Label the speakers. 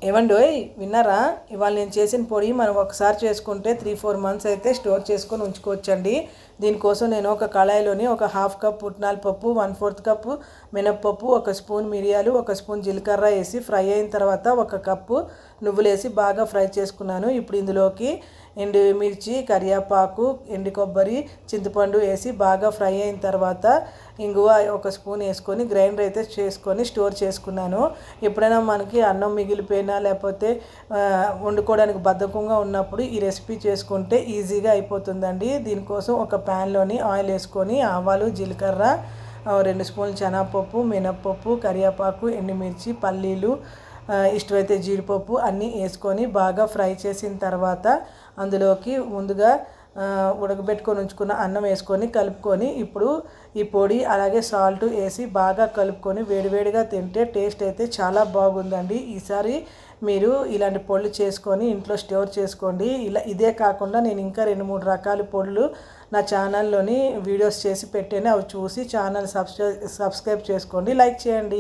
Speaker 1: ఏవండోయ్ విన్నారా? ఇవాళ నేను చేసిన పొడి మనం ఒకసారి చేసుకుంటే 3-4 మంత్స్ అయితే స్టోర్ చేసుకొని ఉంచుకోవచ్చండి. దీనికోసం నేను ఒక కళాయిలోని ఒక హాఫ్ కప్ పుట్నాల పప్పు, 1/4 కప్పు మినప్పప్పు, 1 స్పూన్ మిరియాలు, 1 స్పూన్ జీలకర్ర వేసి ఫ్రై అయిన తర్వాత 1 కప్పు నువ్వులు వేసి బాగా ఫ్రై చేసుకున్నాను. ఇప్పుడు ఇందులోకి ఎండుమిర్చి, కరివేపాకు, ఎండు కొబ్బరి, చింతపండు వేసి బాగా ఫ్రై అయిన తర్వాత ఇంగువ 1 స్పూన్ వేసుకొని గ్రైండర్ అయితే చేసుకొని స్టోర్ చేసుకున్నాను. ఎప్పుడైనా మనకి అన్నం మిగిలిపోయినా లేకపోతే వండుకోవడానికి బద్ధకంగా ఉన్నప్పుడు ఈ రెసిపీ చేసుకుంటే ఈజీగా అయిపోతుందండి. దీనికోసం ఒక ప్యాన్లోని ఆయిల్ వేసుకొని ఆవాలు, జీలకర్ర, 2 స్పూన్లు శనగపప్పు, మినప్పప్పు, కరివేపాకు, ఎండుమిర్చి, పల్లీలు, ఇష్టమైతే జీడిపప్పు అన్నీ వేసుకొని బాగా ఫ్రై చేసిన తర్వాత అందులోకి ముందుగా ఉడకబెట్టుకొని ఉంచుకున్న అన్నం వేసుకొని కలుపుకొని ఇప్పుడు ఈ పొడి అలాగే సాల్ట్ వేసి బాగా కలుపుకొని వేడివేడిగా తింటే టేస్ట్ అయితే చాలా బాగుందండి. ఈసారి మీరు ఇలాంటి పొడులు చేసుకొని ఇంట్లో స్టోర్ చేసుకోండి. ఇదే కాకుండా నేను ఇంకా 2-3 రకాల పొడులు నా ఛానల్లోని వీడియోస్ చేసి పెట్టాను. అవి చూసి ఛానల్ సబ్స్క్రైబ్ చేసుకోండి, లైక్ చేయండి.